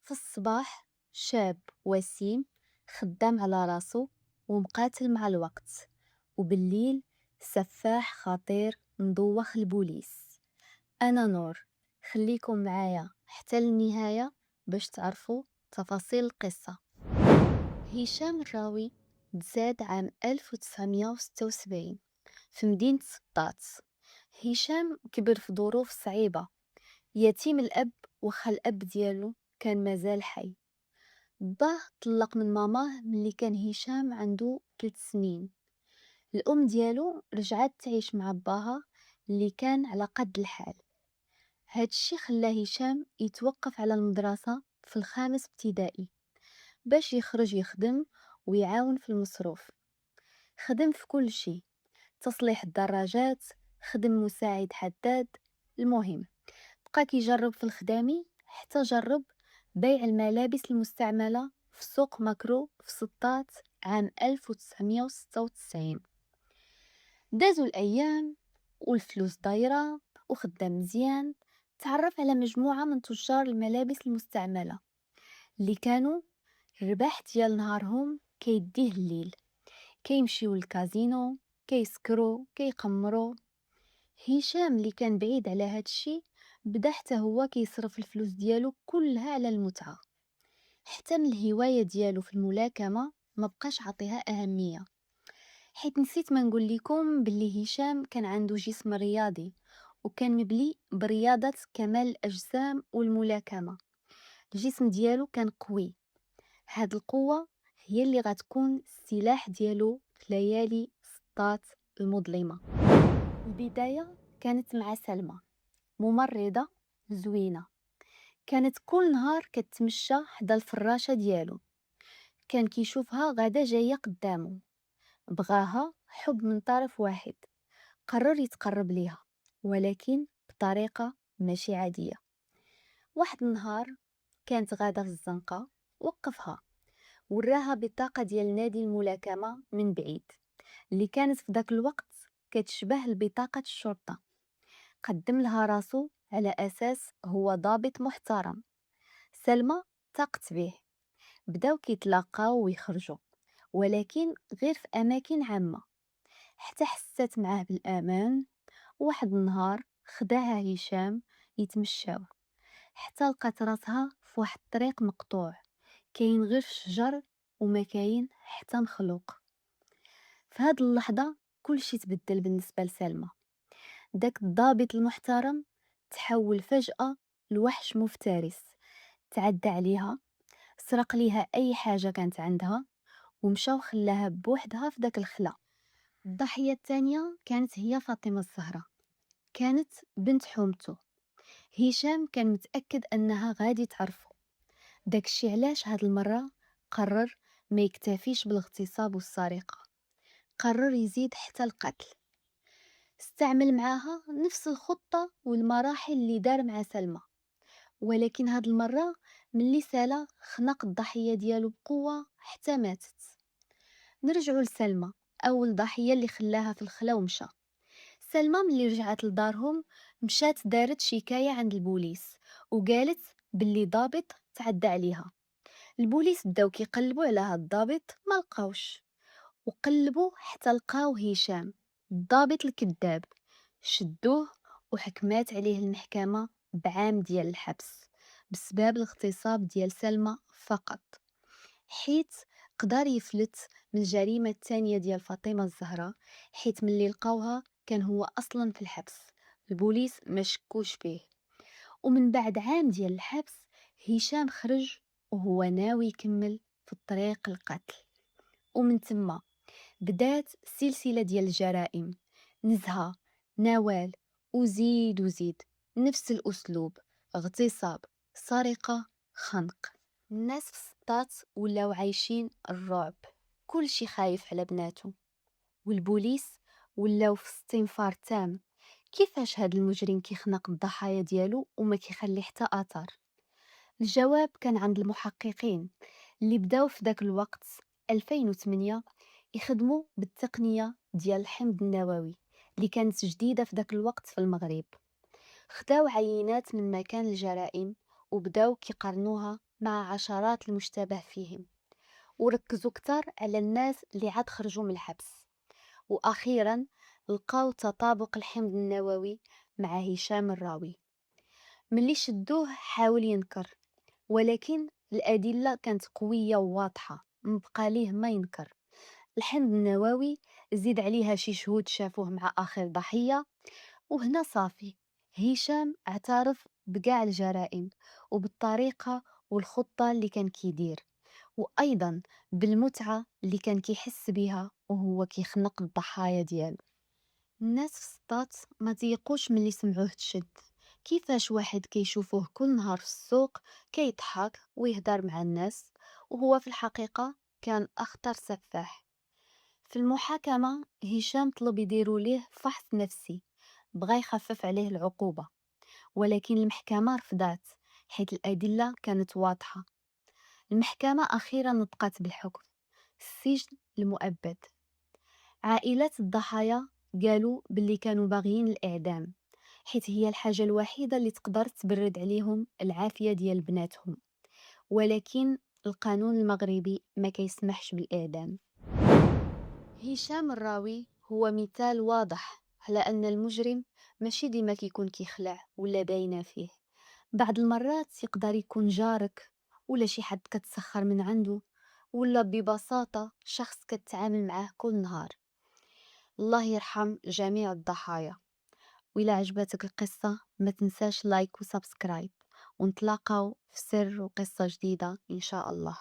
في الصباح شاب وسيم خدام على راسو ومقاتل مع الوقت، وبالليل سفاح خطير مدوخ البوليس. أنا نور، خليكم معايا حتى النهاية باش تعرفوا تفاصيل القصة. هشام الراوي تزاد عام 1976 في مدينة سطات. هشام كبر في ظروف صعيبة، يتيم الأب وخا الأب ديالو كان مازال حي. باه طلق من ماماه ملي كان هشام عنده 3 سنين. الأم ديالو رجعت تعيش مع باها اللي كان على قد الحال. هادشي خلى هشام يتوقف على المدرسة في الخامس ابتدائي باش يخرج يخدم ويعاون في المصروف. خدم في كل شي، تصليح الدراجات، خدم مساعد حداد. المهم بقى كيجرب في الخدامي حتى جرب بيع الملابس المستعملة في سوق ماكرو في سطات عام 1996. دازو الأيام والفلوس دايرة وخدام مزيان. تعرف على مجموعة من تجار الملابس المستعملة اللي كانوا الرباح ديال نهارهم كيديه الليل، كيمشيو للكازينو، كيسكرو، كيقمرو. هشام اللي كان بعيد على هادشي بدا حتى هو كيصرف الفلوس ديالو كلها على المتعة. حتى من الهواية ديالو في الملاكمة ما بقاش عطيها أهمية. حيت نسيت ما نقول لكم باللي هشام كان عنده جسم رياضي وكان مبلي برياضة كمال الأجسام والملاكمة. الجسم ديالو كان قوي. هاد القوة هي اللي غتكون السلاح ديالو في ليالي سطات المظلمة. البداية كانت مع سلمى، ممرضة زوينة، كانت كل نهار كتمشى حدا الفراشة ديالو. كان كيشوفها غادا جاية قدامه، بغاها حب من طرف واحد، قرر يتقرب ليها ولكن بطريقة ماشي عادية. واحد النهار كانت غادا في الزنقة، وقفها وراها بطاقة ديال نادي الملاكمة من بعيد اللي كانت في داك الوقت كتشبه لبطاقة الشرطة. قدم لها راسو على أساس هو ضابط محترم. سلمى تاقت به، بداو كيتلاقاو ويخرجوا، ولكن غير في أماكن عامة، حتى حست معاه بالأمان. واحد النهار خداها هشام يتمشاو حتى لقات راسها في واحد الطريق مقطوع، كاين غير شجر وما كاين حتى مخلوق. في هاد اللحظة كلشي تبدل بالنسبة لسلمى. داك الضابط المحترم تحول فجأة لوحش مفترس، تعدى عليها، سرق ليها أي حاجة كانت عندها ومشى وخلاها بوحدها في داك الخلا. الضحية الثانية كانت هي فاطمة الزهراء، كانت بنت حومته. هشام كان متأكد أنها غادي تعرفه، داكشي علاش هاد المرة قرر ما يكتفيش بالاغتصاب والسرقة، قرر يزيد حتى القتل. استعمل معاها نفس الخطة والمراحل اللي دار مع سلمى، ولكن هاد المرة ملي سالا خنق الضحية ديالو بقوة حتى ماتت. نرجعو لسلمى، أول ضحية اللي خلاها في الخلا ومشى. سلمى ملي رجعت لدارهم مشات دارت شكاية عند البوليس وقالت باللي ضابط تعدى عليها. البوليس بداو كيقلبوا على هاد الضابط ما لقاوش، وقلبوا حتى لقاو هشام الضابط الكذاب. شدوه وحكمات عليه المحكمة بعام ديال الحبس بسبب الاغتصاب ديال سلمى فقط، حيت قدر يفلت من الجريمة الثانية ديال فاطمة الزهراء، حيت ملي لقاوها كان هو أصلا في الحبس، البوليس ما شكوش به. ومن بعد عام ديال الحبس هشام خرج وهو ناوي يكمل في الطريق القتل. ومن تما بدات سلسلة ديال الجرائم، نزهة، نوال، وزيد وزيد، نفس الأسلوب، اغتصاب، سرقة، خنق. الناس في سطات ولاو عايشين الرعب، كلشي خايف على بناتو، والبوليس ولاو في استنفار تام. كيفاش هاد المجرم كيخنق الضحايا ديالو وما كيخلي حتى اثر؟ الجواب كان عند المحققين اللي بداو في داك الوقت 2008 يخدموا بالتقنية ديال الحمض النووي اللي كانت جديدة في داك الوقت في المغرب. خداو عينات من مكان الجرائم وبداو كيقارنوها مع عشرات المشتبه فيهم، وركزوا كتر على الناس اللي عاد خرجوا من الحبس. وأخيرا لقاو تطابق الحمض النووي مع هشام الراوي. ملي شدوه حاول ينكر، ولكن الأدلة كانت قوية وواضحة، مبقى ليه ما ينكر. الحمض النووي زيد عليها شي شهود شافوه مع آخر ضحية، وهنا صافي هشام اعترف بقاع الجرائم وبالطريقة والخطة اللي كان كيدير، وأيضا بالمتعة اللي كان كيحس بها وهو كيخنق الضحايا ديالو. الناس في السطات ما تيقوش ملي سمعوه تشد. كيفاش واحد كيشوفوه كل نهار في السوق كيضحك ويهدر مع الناس، وهو في الحقيقة كان أخطر سفاح. في المحاكمة هشام طلب يديروا ليه فحص نفسي، بغى يخفف عليه العقوبة، ولكن المحكمة رفضات حيث الأدلة كانت واضحة. المحكمة أخيرا نطقت بالحكم: السجن المؤبد. عائلات الضحايا قالوا باللي كانوا باغيين الإعدام، حيث هي الحاجة الوحيدة اللي تقدر تبرد عليهم العافية ديال بناتهم، ولكن القانون المغربي ما كيسمحش بالإعدام. هشام الراوي هو مثال واضح على أن المجرم ماشي ديما كيكون كيخلع ولا باينة فيه. بعض المرات يقدر يكون جارك، ولا شي حد كتسخر من عنده، ولا ببساطة شخص كتعامل معاه كل نهار. الله يرحم جميع الضحايا. وإلا عجبتك القصة ما تنساش لايك وسبسكرايب، ونتلاقاو في سر وقصة جديدة إن شاء الله.